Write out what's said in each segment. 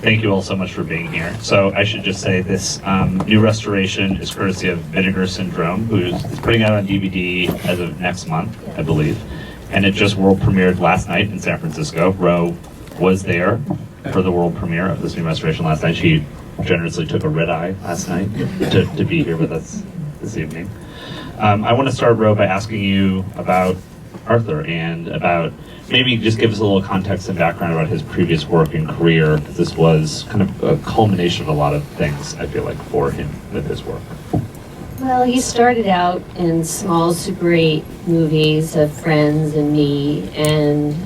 thank you all so much for being here. So I should just say this new restoration is courtesy of Vinegar Syndrome, who's putting out on DVD as of next month, I believe. And it just world premiered last night in San Francisco. Roe was there for the world premiere of this new restoration last night. She generously took a red eye last night to be here with us this evening. I want to start, Roe, by asking you about Arthur and about maybe just give us a little context and background about his previous work and career. This was kind of a culmination of a lot of things, I feel like, for him with his work. Well, he started out in small Super 8 movies of Friends and Me, and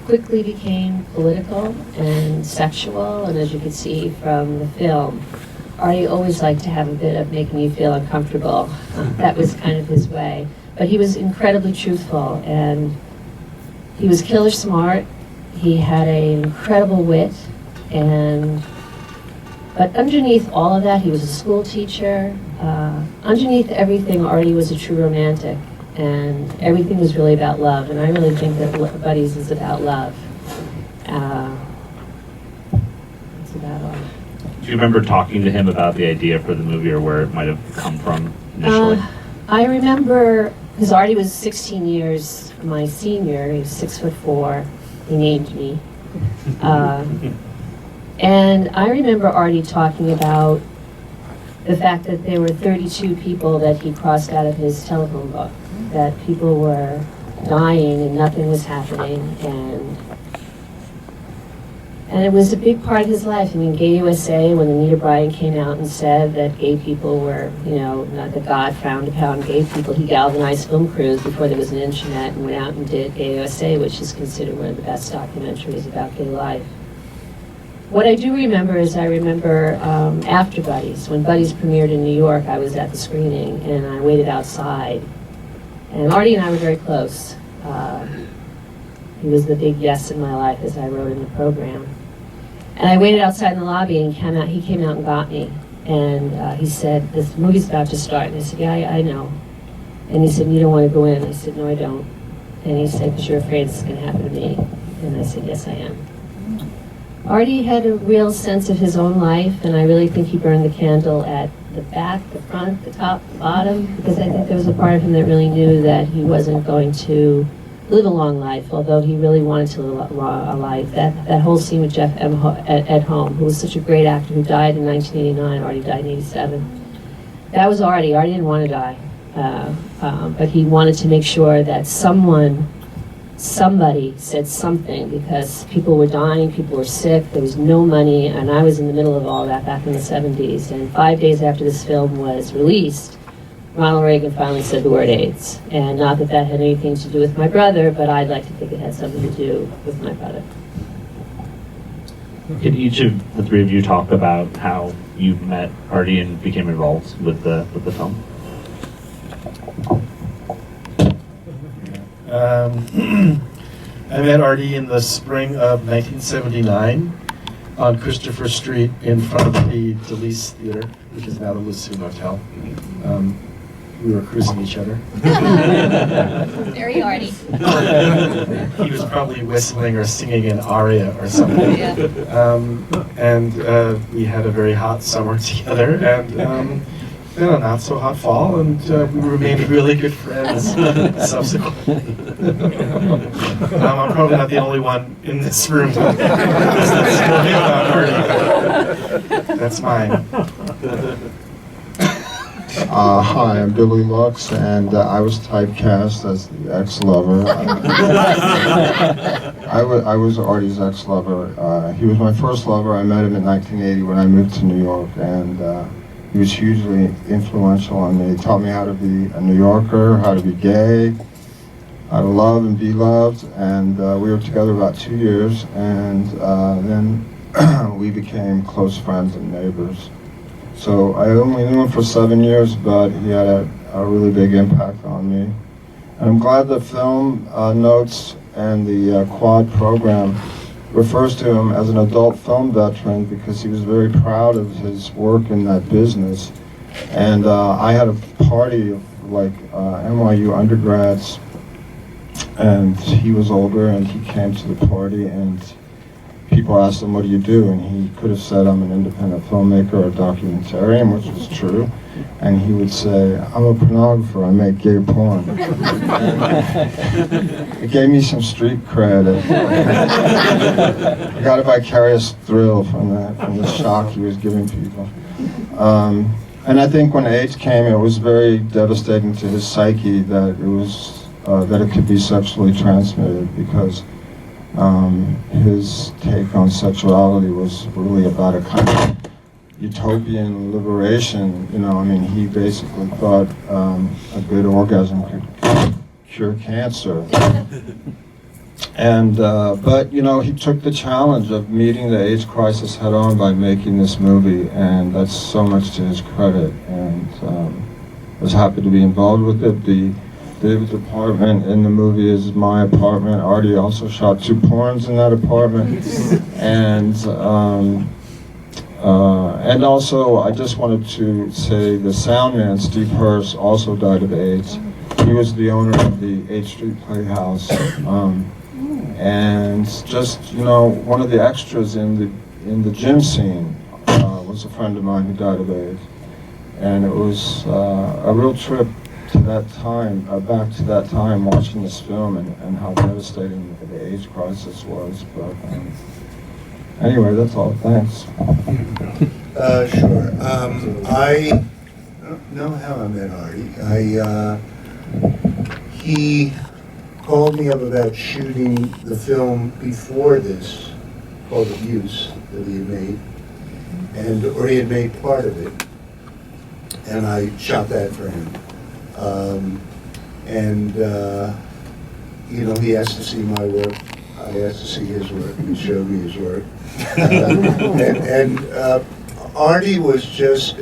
quickly became political and sexual, and as you can see from the film, Artie always liked to have a bit of making you feel uncomfortable. That was kind of his way. But he was incredibly truthful, and he was killer smart. He had an incredible wit, but underneath all of that, he was a school teacher. Underneath everything, Artie was a true romantic, and everything was really about love. And I really think that Buddies is about love. That's about all. Do you remember talking to him about the idea for the movie or where it might have come from initially? I remember, because Artie was 16 years my senior. He was 6'4". He named me. And I remember Artie talking about the fact that there were 32 people that he crossed out of his telephone book, that people were dying and nothing was happening, and it was a big part of his life. I mean, Gay USA, when Anita Bryant came out and said that gay people were, not that God frowned upon gay people, he galvanized film crews before there was an internet and went out and did Gay USA, which is considered one of the best documentaries about gay life. What I do remember is I remember after Buddies, when Buddies premiered in New York, I was at the screening and I waited outside. And Artie and I were very close. He was the big yes in my life, as I wrote in the program. And I waited outside in the lobby, and he came out and got me. And he said, "This movie's about to start." And I said, "Yeah, I know." And he said, "You don't want to go in?" I said, "No, I don't." And he said, "Because you're afraid this is going to happen to me." And I said, "Yes, I am." Artie had a real sense of his own life, and I really think he burned the candle at the back, the front, the top, the bottom, because I think there was a part of him that really knew that he wasn't going to live a long life, although he really wanted to live a life. That whole scene with Jeff at home, who was such a great actor, who died in 1989, Artie died in 87. That was Artie. Artie didn't want to die, but he wanted to make sure that somebody said something, because people were dying, people were sick, there was no money, and I was in the middle of all that back in the 70s. And 5 days after this film was released, Ronald Reagan finally said the word AIDS. And not that that had anything to do with my brother, but I'd like to think it had something to do with my brother. Could each of the three of you talk about how you met Artie and became involved with the film? I met Artie in the spring of 1979 on Christopher Street in front of the DeLeese Theater, which is now the Lucille Hotel. We were cruising each other. Very Artie. He was probably whistling or singing an aria or something. Yeah. And we had a very hot summer together, and then a not so hot fall, and we remained really good friends subsequently. I'm probably not the only one in this room who's that story about Artie. That's mine. Hi, I'm Billy Lux, and I was typecast as the ex-lover. I was Artie's ex-lover. He was my first lover. I met him in 1980 when I moved to New York, and he was hugely influential on me. He taught me how to be a New Yorker, how to be gay, how to love and be loved, and we were together about 2 years, and then we became close friends and neighbors. So I only knew him for 7 years, but he had a really big impact on me. And I'm glad the film notes and the Quad program refers to him as an adult film veteran, because he was very proud of his work in that business. And I had a party of like NYU undergrads, and he was older, and he came to the party, and people asked him, what do you do? And he could have said, I'm an independent filmmaker or a documentarian, which was true. And he would say, I'm a pornographer, I make gay porn. It gave me some street cred. I got a vicarious thrill from the shock he was giving people. And I think when AIDS came, it was very devastating to his psyche that it could be sexually transmitted, because his take on sexuality was really about a kind of utopian liberation. You know, I mean, he basically thought a good orgasm could cure cancer. And but you know, he took the challenge of meeting the AIDS crisis head on by making this movie, and that's so much to his credit. And I was happy to be involved with it. David's apartment in the movie is my apartment. Artie also shot 2 porns in that apartment. And also, I just wanted to say the sound man, Steve Hurst, also died of AIDS. He was the owner of the 8th Street Playhouse. And just, you know, one of the extras in the gym scene was a friend of mine who died of AIDS. And it was a real trip to that time, back to that time, watching this film and how devastating the AIDS crisis was. But anyway, that's all. Thanks. Sure. I don't know how I met Artie. He called me up about shooting the film before this, called Abuse, that he had made, or he had made part of it, and I shot that for him. You know, he asked to see my work. I asked to see his work, and he showed me his work. Artie was just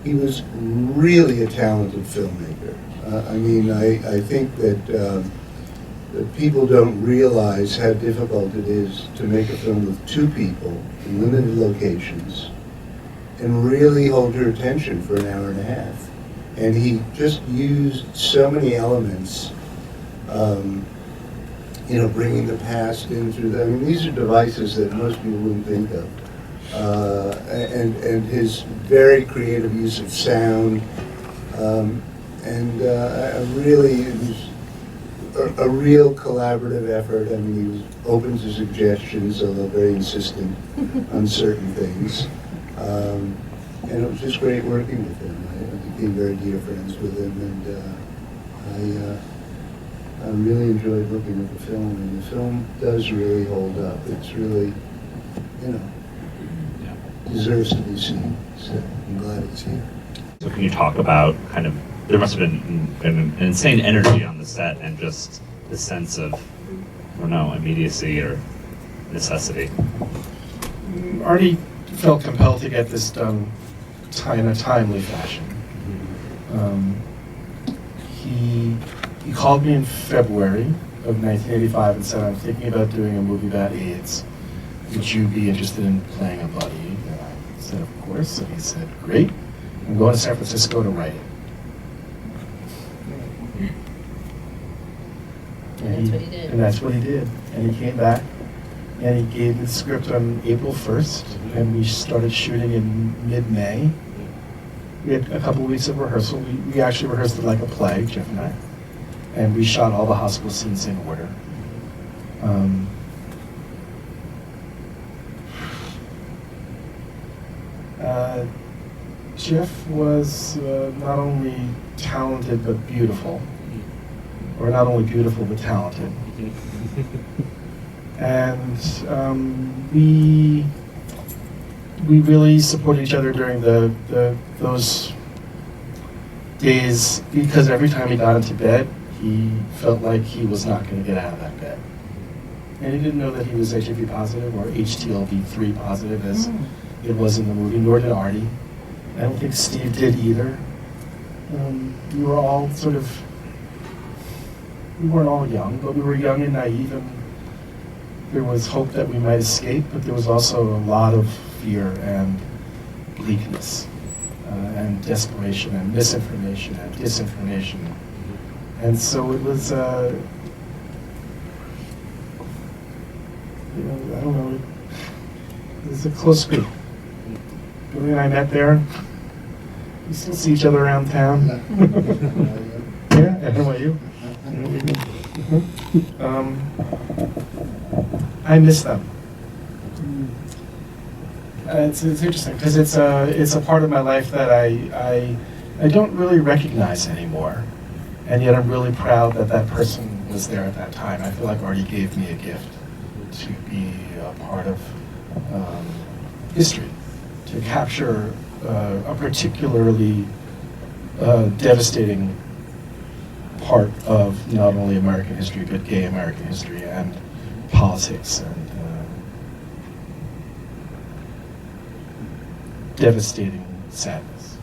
he was really a talented filmmaker. I mean, I think that people don't realize how difficult it is to make a film with 2 people in limited locations and really hold your attention for an hour and a half. And he just used so many elements, you know, bringing the past in through I mean, these are devices that most people wouldn't think of. And his very creative use of sound, it was a real collaborative effort. I mean, he was open to suggestions, although very insistent on certain things. And it was just great working with him. I became very dear friends with him, and I really enjoyed looking at the film. And the film does really hold up. It's really, you know, deserves to be seen. So I'm glad it's here. So can you talk about kind of, there must have been an insane energy on the set and just the sense of, I don't know, immediacy or necessity. Artie felt compelled to get this done in a timely fashion. He called me in February of 1985 and said, I'm thinking about doing a movie about AIDS. Would you be interested in playing a buddy? And I said, of course. And he said, great. I'm going to San Francisco to write it. And that's what he did. And that's what he did. And he came back and he gave me the script on April 1st, and we started shooting in mid-May. We had a couple of weeks of rehearsal. We actually rehearsed it like a play, Jeff and I. And we shot all the hospital scenes in order. Jeff was not only talented but beautiful. Or not only beautiful but talented. And we really supported each other during those days, because every time he got into bed, he felt like he was not going to get out of that bed. And he didn't know that he was HIV positive or HTLV3 positive as it was in the movie, nor did Artie. I don't think Steve did either. We were all we weren't all young, but we were young and naive, and there was hope that we might escape, but there was also a lot of fear and bleakness, and desperation and misinformation and disinformation. You know, I don't know. It's a close group. Billy and I met there. We still see each other around town. Yeah, at NYU. I miss them. It's interesting because it's a part of my life that I don't really recognize anymore, and yet I'm really proud that that person was there at that time. I feel like Artie gave me a gift to be a part of history, to capture a particularly devastating part of not only American history but gay American history and politics and devastating sadness.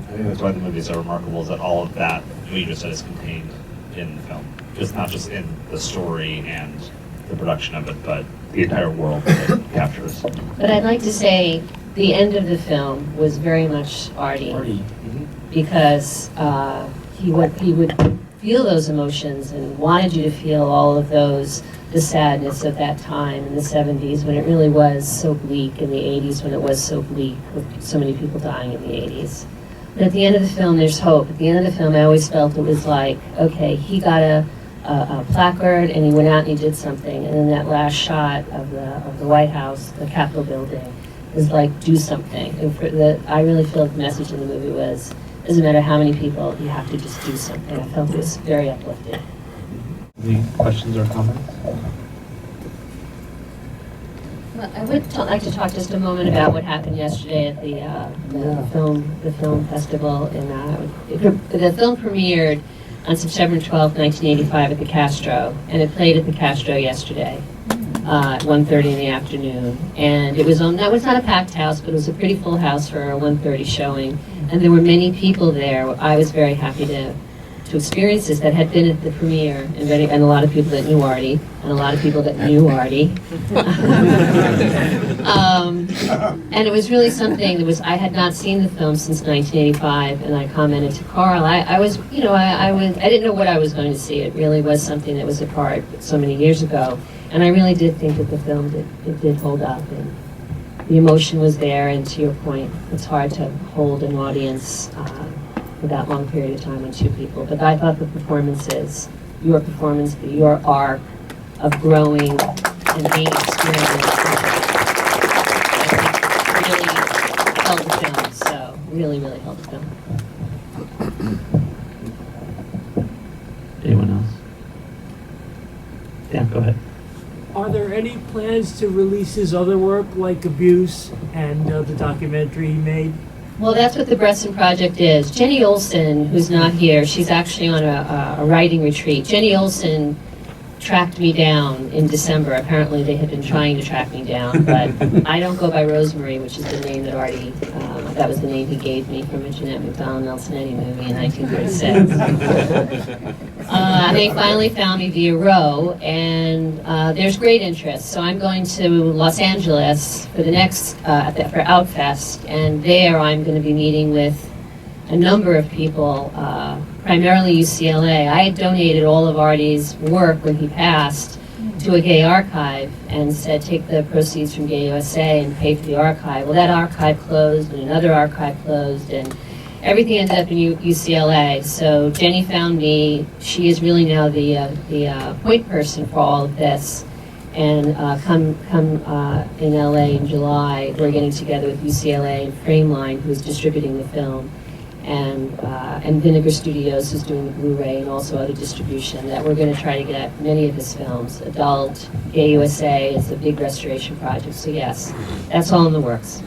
I think that's why the movies are remarkable, is that all of that, what you just said, is contained in the film. Just not just in the story and the production of it, but the entire world that it captures. But I'd like to say the end of the film was very much Artie. Because he would feel those emotions and wanted you to feel all of those, the sadness of that time in the 70s when it really was so bleak, in the 80s when it was so bleak with so many people dying in the 80s. But at the end of the film, there's hope. At the end of the film, I always felt it was like, okay, he got a placard and he went out and he did something. And then that last shot of the White House, the Capitol building, is like, do something. And I really feel the message in the movie was, doesn't matter how many people, you have to just do something. I felt it was very uplifting. Any questions or comments? Well, I would like to talk just a moment about what happened yesterday at the film festival. The film premiered on September 12, 1985 at the Castro, and it played at the Castro yesterday at 1:30 in the afternoon. And it was that was not a packed house, but it was a pretty full house for a 1:30 showing. And there were many people there. I was very happy to experience this, that had been at the premiere, and a lot of people that knew Artie, and a lot of people that knew Artie. And it was really something that was, I had not seen the film since 1985, and I commented to Carl, I was, you know, I didn't know what I was going to see. It really was something that was apart so many years ago. And I really did think that the film did hold up, and the emotion was there, and to your point, it's hard to hold an audience for that long period of time on two people. But I thought the performances, your performance, your arc of growing and being experienced, really held the film. So really, really held the film. Anyone else? Yeah, go ahead. Are there any plans to release his other work, like Abuse and the documentary he made? Well, that's what the Bressan Project is. Jenny Olson, who's not here, she's actually on a writing retreat. Jenny Olson tracked me down in December. Apparently they had been trying to track me down, but I don't go by Rosemary, which is the name that Artie, that was the name he gave me from a Jeanette MacDonald Nelson-Eddy movie in 1936. They finally found me via Roe, and there's great interest. So I'm going to Los Angeles for the next, for Outfest, and there I'm going to be meeting with a number of people, primarily UCLA. I had donated all of Artie's work when he passed to a gay archive and said, take the proceeds from Gay USA and pay for the archive. Well, that archive closed, and another archive closed, and everything ended up in UCLA. So Jenny found me. She is really now the point person for all of this. And come in LA in July, we're getting together with UCLA and Frameline, who's distributing the film, and Vinegar Studios, who's doing the Blu-ray and also other distribution, that we're going to try to get many of his films. Adult, Gay USA is a big restoration project. So yes, that's all in the works.